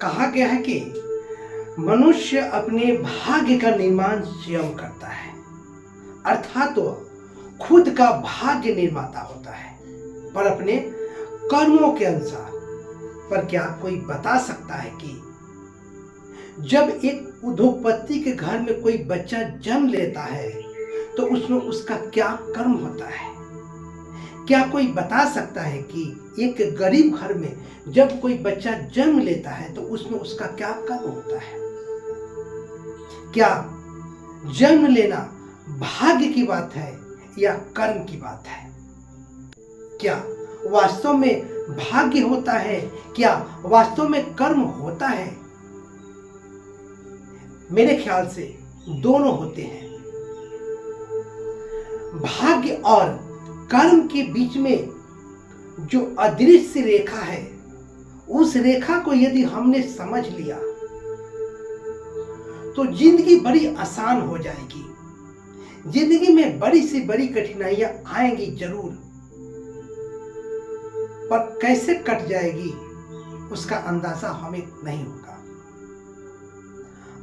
कहा गया है कि मनुष्य अपने भाग्य का निर्माण स्वयं करता है, अर्थात वह खुद का भाग्य निर्माता होता है, पर अपने कर्मों के अनुसार। पर क्या कोई बता सकता है कि जब एक उद्योगपति के घर में कोई बच्चा जन्म लेता है तो उसमें उसका क्या कर्म होता है? क्या कोई बता सकता है कि एक गरीब घर में जब कोई बच्चा जन्म लेता है तो उसमें उसका क्या कर्म होता है? क्या जन्म लेना भाग्य की बात है या कर्म की बात है? क्या वास्तव में भाग्य होता है? क्या वास्तव में कर्म होता है? मेरे ख्याल से दोनों होते हैं। भाग्य और कर्म के बीच में जो अदृश्य रेखा है, उस रेखा को यदि हमने समझ लिया तो जिंदगी बड़ी आसान हो जाएगी। जिंदगी में बड़ी से बड़ी कठिनाइयां आएंगी जरूर, पर कैसे कट जाएगी उसका अंदाजा हमें नहीं होगा।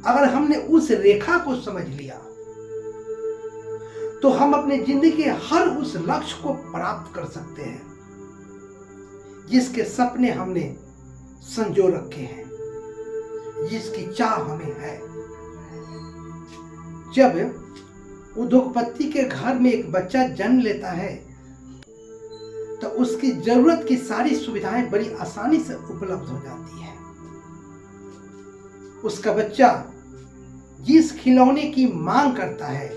अगर हमने उस रेखा को समझ लिया तो हम अपने जिंदगी के हर उस लक्ष्य को प्राप्त कर सकते हैं जिसके सपने हमने संजो रखे हैं, जिसकी चाह हमें है। जब उद्योगपति के घर में एक बच्चा जन्म लेता है तो उसकी जरूरत की सारी सुविधाएं बड़ी आसानी से उपलब्ध हो जाती है। उसका बच्चा जिस खिलौने की मांग करता है,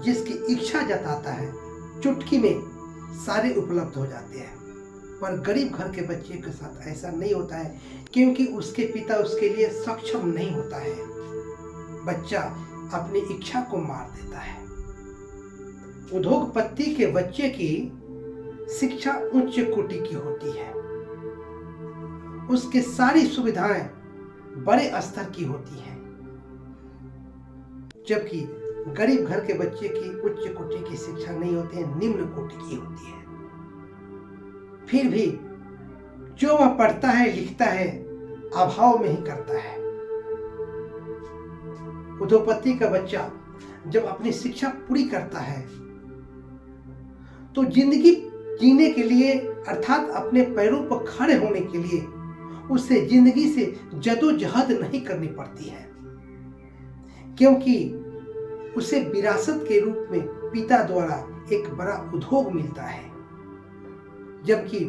जिसकी इच्छा जताता है, चुटकी में सारे उपलब्ध हो जाते हैं। पर गरीब घर के बच्चे के साथ ऐसा नहीं होता है, क्योंकि उसके पिता उसके लिए सक्षम नहीं होता है। बच्चा अपनी इच्छा को मार देता है। उद्योगपति के बच्चे की शिक्षा उच्च कोटि की होती है, उसकी सारी सुविधाएं बड़े स्तर की होती हैं, जबकि गरीब घर के बच्चे की उच्च कोटि की शिक्षा नहीं होती है, निम्न कोटि की होती है। फिर भी जो वह पढ़ता है लिखता है अभाव में ही करता है। उद्योगपति का बच्चा जब अपनी शिक्षा पूरी करता है तो जिंदगी जीने के लिए, अर्थात अपने पैरों पर खड़े होने के लिए उसे जिंदगी से जदोजहद नहीं करनी पड़ती है, क्योंकि उसे विरासत के रूप में पिता द्वारा एक बड़ा उद्योग मिलता है। जबकि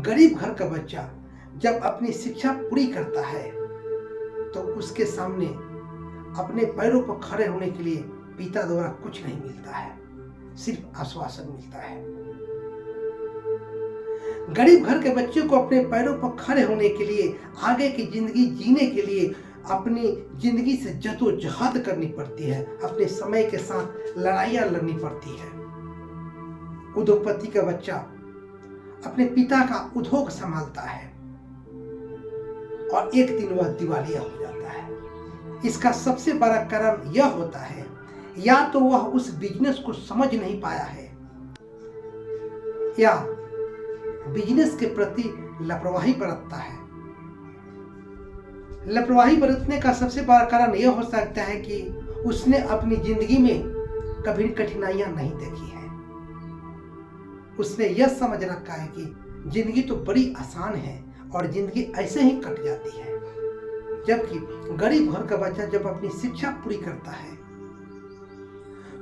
गरीब घर का बच्चा जब अपनी शिक्षा पूरी करता है तो उसके सामने अपने पैरों पर खड़े होने के लिए पिता द्वारा कुछ नहीं मिलता है, सिर्फ आश्वासन मिलता है। गरीब घर के बच्चे को अपने पैरों पर खड़े होने के लिए, आगे की जिंदगी जीने के लिए अपनी जिंदगी से जदोजहद करनी पड़ती है, अपने समय के साथ लड़ाइयां लड़नी पड़ती है। उद्योगपति का बच्चा अपने पिता का उद्योग संभालता है और एक दिन वह दिवालिया हो जाता है। इसका सबसे बड़ा कारण यह होता है, या तो वह उस बिजनेस को समझ नहीं पाया है या बिजनेस के प्रति लापरवाही बरतता है। लापरवाही बरतने का सबसे बड़ा कारण यह हो सकता है कि उसने अपनी जिंदगी में कभी कठिनाइयां नहीं देखी है। उसने यह समझ रखा है कि जिंदगी तो बड़ी आसान है और जिंदगी ऐसे ही कट जाती है। जबकि गरीब घर का बच्चा जब अपनी शिक्षा पूरी करता है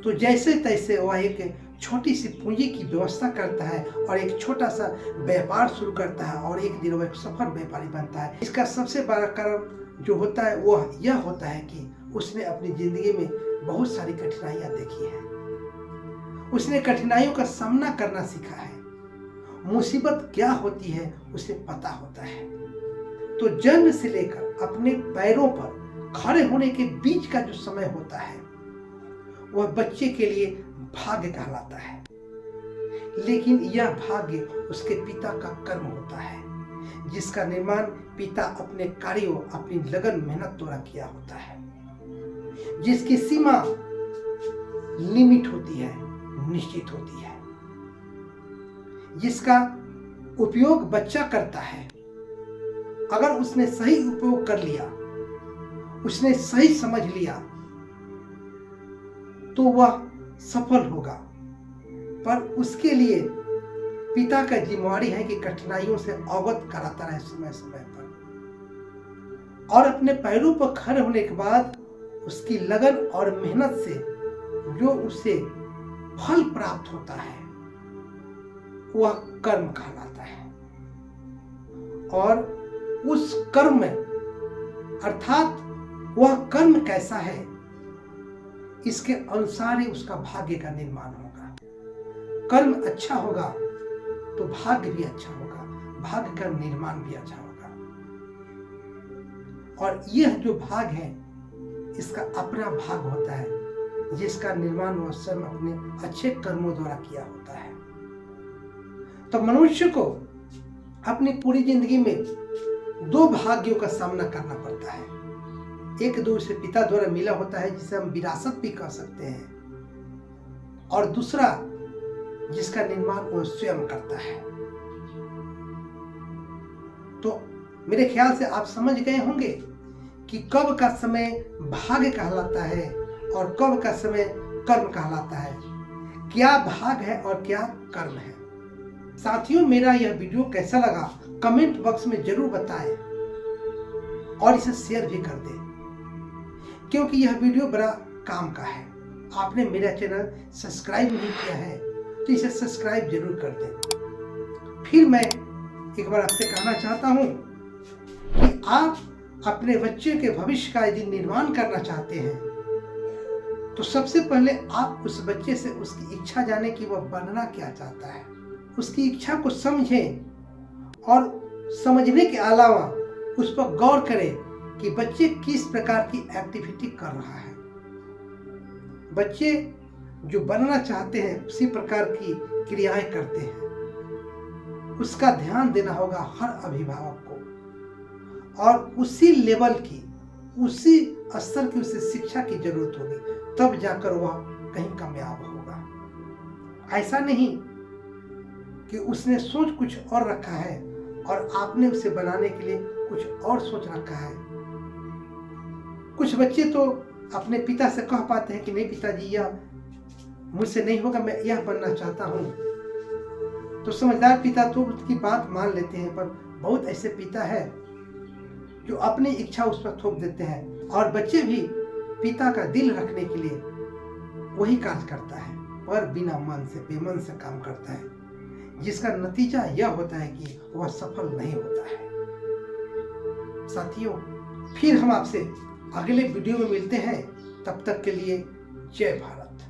तो जैसे तैसे वह एक छोटी सी पूंजी की व्यवस्था करता है और एक छोटा सा व्यापार शुरू करता है और एक दिन वह एक सफल व्यापारी बनता है। इसका सबसे बड़ा कारण जो होता है वह यह होता है कि उसने अपनी जिंदगी में बहुत सारी कठिनाइयां देखी हैं। उसने कठिनाइयों का सामना करना सीखा है। मुसीबत क्या होती है उसे पता होता है। तो जन्म से लेकर अपने पैरों पर खड़े होने के बीच का जो समय होता है वह बच्चे के लिए भाग्य कहलाता है। लेकिन यह भाग्य उसके पिता का कर्म होता है, जिसका निर्माण पिता अपने कार्यों, अपनी लगन मेहनत द्वारा किया होता है, जिसकी सीमा लिमिट होती है, निश्चित होती है, जिसका उपयोग बच्चा करता है अगर उसने सही उपयोग कर लिया, उसने सही समझ लिया, तो वह सफल होगा। पर उसके लिए पिता का जिम्मेवारी है कि कठिनाइयों से अवगत कराता रहे समय समय पर, और अपने पैरों पर खड़े होने के बाद उसकी लगन और मेहनत से जो उसे फल प्राप्त होता है वह कर्म कहलाता है। और उस कर्म में, अर्थात वह कर्म कैसा है, इसके अनुसार ही उसका भाग्य का निर्माण होगा। कर्म अच्छा होगा तो भाग्य भी अच्छा होगा, भाग्य का निर्माण भी अच्छा होगा। और यह जो भाग है, इसका अपना भाग होता है, जिसका निर्माण वह स्वयं अपने अच्छे कर्मों द्वारा किया होता है। तो मनुष्य को अपनी पूरी जिंदगी में दो भाग्यों का सामना करना पड़ता है। एक तो उसे पिता द्वारा मिला होता है, जिसे हम विरासत भी कह सकते हैं, और दूसरा जिसका निर्माण वो स्वयं करता है। तो मेरे ख्याल से आप समझ गए होंगे कि कब का समय भाग्य कहलाता है और कब का समय कर्म कहलाता है, क्या भाग है और क्या कर्म है। साथियों, मेरा यह वीडियो कैसा लगा कमेंट बॉक्स में जरूर बताएं और इसे शेयर भी कर दें, क्योंकि यह वीडियो बड़ा काम का है। आपने मेरा चैनल सब्सक्राइब नहीं किया है तो इसे सब्सक्राइब जरूर कर दें। फिर मैं एक बार आपसे कहना चाहता हूं कि आप अपने बच्चे के भविष्य का यदि निर्माण करना चाहते हैं तो सबसे पहले आप उस बच्चे से उसकी इच्छा जाने कि वह बनना क्या चाहता है, उसकी इच्छा को समझें और समझने के अलावा उस पर गौर करें कि बच्चे किस प्रकार की एक्टिविटी कर रहा है। बच्चे जो बनना चाहते हैं उसी प्रकार की क्रियाएं करते हैं, उसका ध्यान देना होगा हर अभिभावक को, और उसी लेवल की, उसी स्तर की उसे शिक्षा की जरूरत होगी, तब जाकर वह कहीं कामयाब होगा। ऐसा नहीं कि उसने सोच कुछ और रखा है और आपने उसे बनाने के लिए कुछ और सोच रखा है। कुछ बच्चे तो अपने पिता से कह पाते हैं कि नहीं पिताजी, यह मुझसे नहीं होगा, मैं यह बनना चाहता हूँ। तो समझदार पिता तो उसकी बात मान लेते हैं, पर बहुत ऐसे पिता है जो अपनी इच्छा उस पर थोप देते हैं, और बच्चे भी पिता का दिल रखने के लिए वही कार्य करता है, पर बिना मन से, बेमन से काम करता है, जिसका नतीजा यह होता है कि वह सफल नहीं होता है। साथियों, फिर हम आपसे अगले वीडियो में मिलते हैं। तब तक के लिए जय भारत।